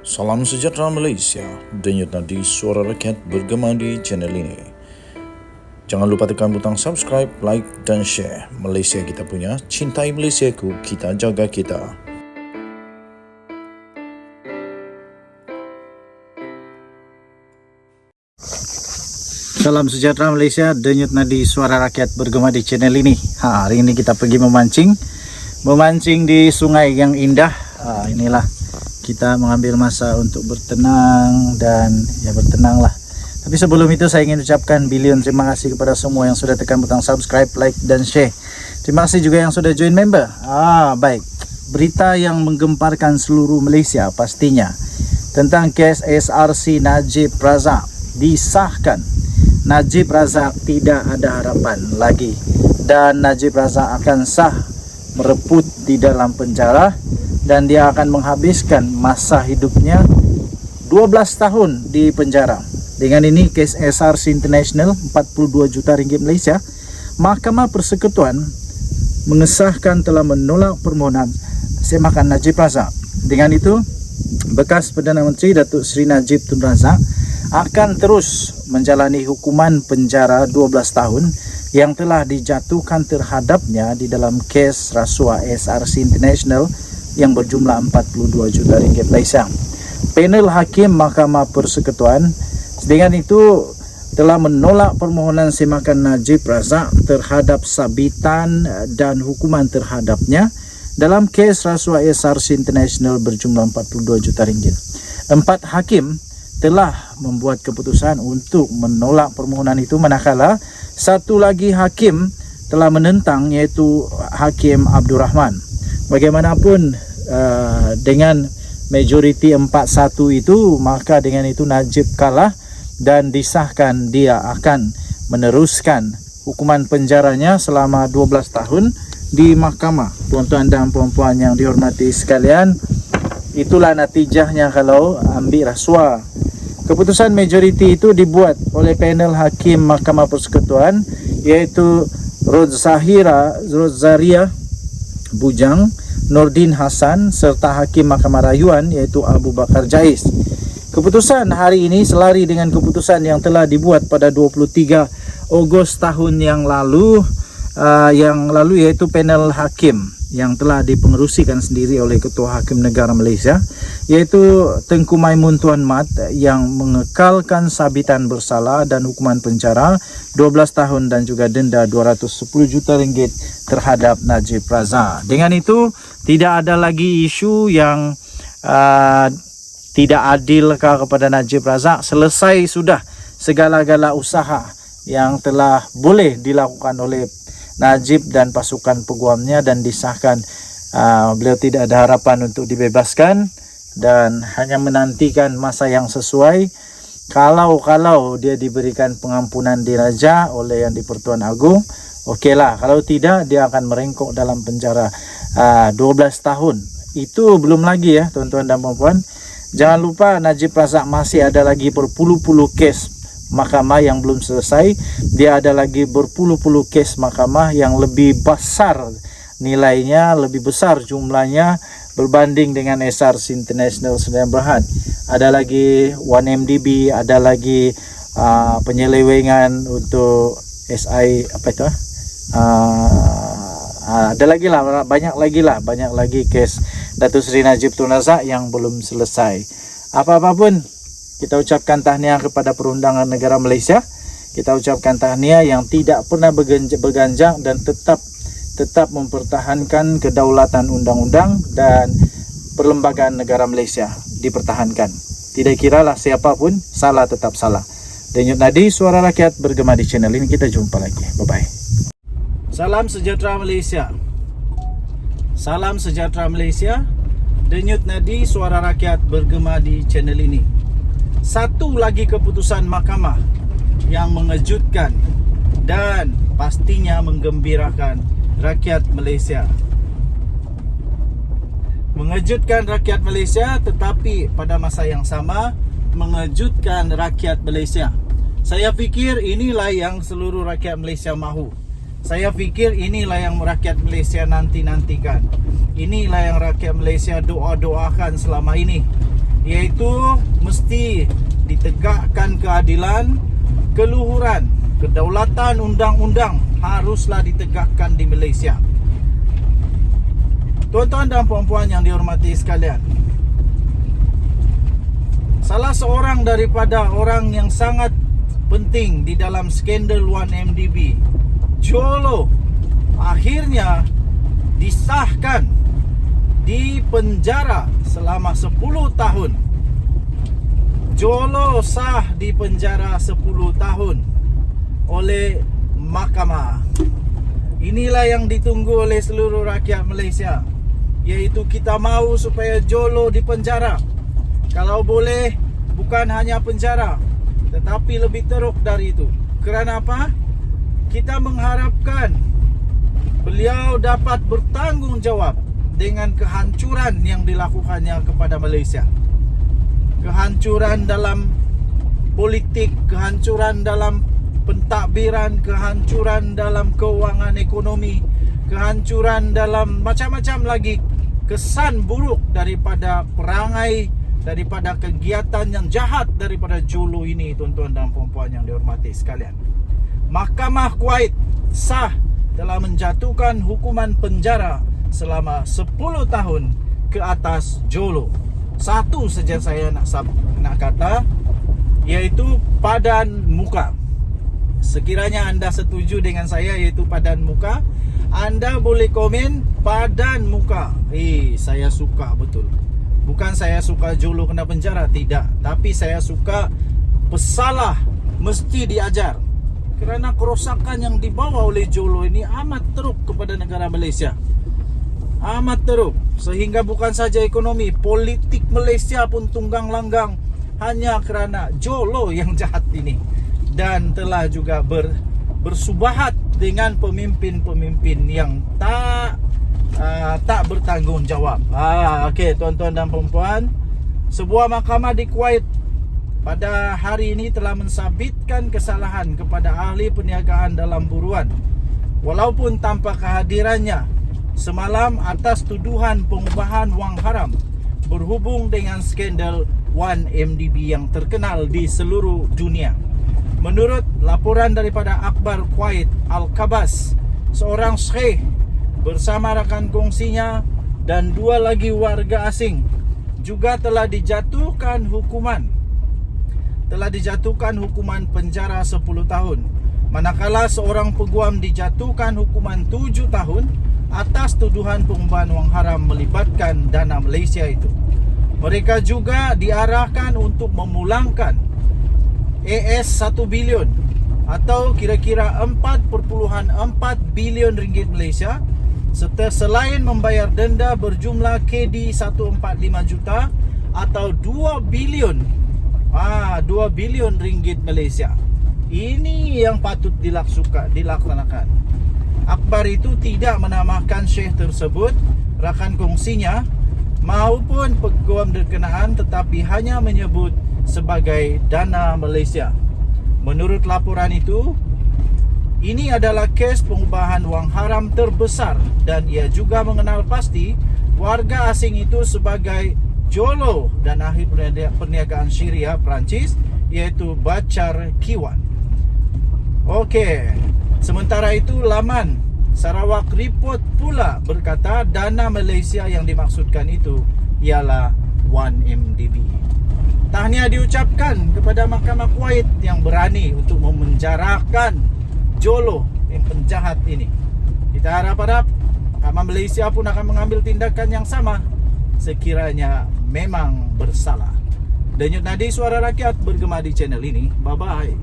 Salam sejahtera Malaysia, denyut nadi suara rakyat bergema di channel ini. Jangan lupa tekan butang subscribe, like dan share. Malaysia kita punya, cintai Malaysiaku, kita jaga kita. Salam sejahtera Malaysia, denyut nadi suara rakyat bergema di channel ini. Hari ini kita pergi memancing di sungai yang indah. Inilah kita mengambil masa untuk bertenang dan ya bertenanglah. Tapi sebelum itu saya ingin ucapkan bilion terima kasih kepada semua yang sudah tekan butang subscribe, like dan share. Terima kasih juga yang sudah join member. Baik. Berita yang menggemparkan seluruh Malaysia pastinya tentang kes SRC Najib Razak disahkan. Najib Razak tidak ada harapan lagi dan Najib Razak akan sah mereput di dalam penjara dan dia akan menghabiskan masa hidupnya 12 tahun di penjara. Dengan ini kes SRC International 42 juta ringgit Malaysia, Mahkamah Persekutuan mengesahkan telah menolak permohonan semakan Najib Razak. Dengan itu, bekas Perdana Menteri Datuk Seri Najib Tun Razak akan terus menjalani hukuman penjara 12 tahun yang telah dijatuhkan terhadapnya di dalam kes rasuah SRC International yang berjumlah 42 juta ringgit Malaysia. Panel Hakim Mahkamah Persekutuan dengan itu telah menolak permohonan semakan Najib Razak terhadap sabitan dan hukuman terhadapnya dalam kes rasuah SRC International berjumlah 42 juta ringgit. 4 hakim telah membuat keputusan untuk menolak permohonan itu, manakala satu lagi hakim telah menentang, iaitu Hakim Abdul Rahman. Bagaimanapun dengan majoriti 4-1 itu, maka dengan itu Najib kalah dan disahkan dia akan meneruskan hukuman penjaranya selama 12 tahun di mahkamah. Tuan-tuan dan puan-puan yang dihormati sekalian, itulah natijahnya kalau ambil rasuah. Keputusan majoriti itu dibuat oleh panel Hakim Mahkamah Persekutuan, iaitu Rozaria Bujang, Nordin Hassan serta Hakim Mahkamah Rayuan iaitu Abu Bakar Jais. Keputusan hari ini selari dengan keputusan yang telah dibuat pada 23 Ogos tahun yang lalu iaitu panel hakim yang telah dipengerusikan sendiri oleh Ketua Hakim Negara Malaysia, iaitu Tengku Maimun Tuan Mat, yang mengekalkan sabitan bersalah dan hukuman penjara 12 tahun dan juga denda 210 juta ringgit terhadap Najib Razak. Dengan itu tidak ada lagi isu yang tidak adil kepada Najib Razak. Selesai sudah segala-gala usaha yang telah boleh dilakukan oleh Najib dan pasukan peguamnya dan disahkan. Beliau tidak ada harapan untuk dibebaskan dan hanya menantikan masa yang sesuai. Kalau dia diberikan pengampunan diraja oleh Yang di-Pertuan Agong, okeylah. Kalau tidak, dia akan merengkok dalam penjara 12 tahun. Itu belum lagi ya tuan-tuan dan puan-puan. Jangan lupa Najib Razak masih ada lagi berpuluh-puluh kes mahkamah yang belum selesai. Dia ada lagi berpuluh-puluh kes mahkamah yang lebih besar nilainya, lebih besar jumlahnya berbanding dengan SRC International Sdn Bhd. Ada lagi 1MDB, ada lagi penyelewengan untuk SI ada lagi lah, banyak lagi kes Datuk Seri Najib Tun Razak yang belum selesai. Apa-apapun, kita ucapkan tahniah kepada Perundangan Negara Malaysia. Kita ucapkan tahniah yang tidak pernah berganjak dan tetap mempertahankan kedaulatan undang-undang dan perlembagaan negara Malaysia dipertahankan. Tidak kiralah siapapun, salah tetap salah. Denyut nadi suara rakyat bergema di channel ini. Kita jumpa lagi. Bye-bye. Salam sejahtera Malaysia. Salam sejahtera Malaysia. Denyut nadi suara rakyat bergema di channel ini. Satu lagi keputusan mahkamah yang mengejutkan dan pastinya menggembirakan rakyat Malaysia. Mengejutkan rakyat Malaysia, tetapi pada masa yang sama mengejutkan rakyat Malaysia. Saya fikir inilah yang seluruh rakyat Malaysia mahu. Saya fikir inilah yang rakyat Malaysia nanti-nantikan. Inilah yang rakyat Malaysia doa-doakan selama ini. yaitu mesti ditegakkan keadilan, keluhuran, kedaulatan undang-undang haruslah ditegakkan di Malaysia. Tuan-tuan dan puan-puan yang dihormati sekalian, salah seorang daripada orang yang sangat penting di dalam skandal 1MDB, Jolo, akhirnya disahkan di penjara selama 10 tahun. Jolo sah di penjara 10 tahun oleh mahkamah. Inilah yang ditunggu oleh seluruh rakyat Malaysia, iaitu kita mahu supaya Jolo di penjara. Kalau boleh, bukan hanya penjara, tetapi lebih teruk dari itu. Kerana apa? Kita mengharapkan beliau dapat bertanggungjawab dengan kehancuran yang dilakukannya kepada Malaysia. Kehancuran dalam politik, kehancuran dalam pentadbiran, kehancuran dalam keuangan ekonomi, kehancuran dalam macam-macam lagi kesan buruk daripada perangai, daripada kegiatan yang jahat daripada Jolo ini, tuan-tuan dan puan-puan yang dihormati sekalian. Mahkamah Kuwait sah telah menjatuhkan hukuman penjara selama 10 tahun ke atas Jolo. Satu saja saya nak kata, iaitu padan muka. Sekiranya anda setuju dengan saya iaitu padan muka, anda boleh komen padan muka. Saya suka betul. Bukan saya suka Jolo kena penjara, tidak. Tapi saya suka pesalah mesti diajar. Kerana kerosakan yang dibawa oleh Jolo ini amat teruk kepada negara Malaysia. Amat teruk. Sehingga bukan saja ekonomi, politik Malaysia pun tunggang langgang hanya kerana Jolo yang jahat ini. Dan telah juga bersubahat dengan pemimpin-pemimpin yang tak bertanggungjawab. Okey, tuan-tuan dan puan-puan, sebuah mahkamah di Kuwait pada hari ini telah mensabitkan kesalahan kepada ahli perniagaan dalam buruan, walaupun tanpa kehadirannya semalam atas tuduhan pengubahan wang haram berhubung dengan skandal 1MDB yang terkenal di seluruh dunia. Menurut laporan daripada akhbar Kuwait Al-Kabas, seorang syekh bersama rakan kongsinya dan 2 lagi warga asing juga telah dijatuhkan hukuman penjara 10 tahun, manakala seorang peguam dijatuhkan hukuman 7 tahun atas tuduhan pengubahan wang haram melibatkan dana Malaysia itu. Mereka juga diarahkan untuk memulangkan AS 1 bilion atau kira-kira 4.4 bilion ringgit Malaysia, serta selain membayar denda berjumlah KD 145 juta atau 2 bilion ringgit Malaysia. Ini yang patut dilaksanakan. Akhbar itu tidak menamakan syekh tersebut, rakan kongsinya maupun peguam berkenaan, tetapi hanya menyebut sebagai dana Malaysia. Menurut laporan itu, ini adalah kes pengubahan wang haram terbesar dan ia juga mengenal pasti warga asing itu sebagai Jolo dan ahli perniagaan Syria Perancis, iaitu Bachar Kiwan. Okey, sementara itu laman Sarawak Report pula berkata dana Malaysia yang dimaksudkan itu ialah 1MDB. Tahniah diucapkan kepada Mahkamah Kuwait yang berani untuk memenjarakan Jolo yang penjahat ini. Kita harap-harap Mahkamah Malaysia pun akan mengambil tindakan yang sama sekiranya memang bersalah. Denyut nadi suara rakyat bergema di channel ini. Bye-bye.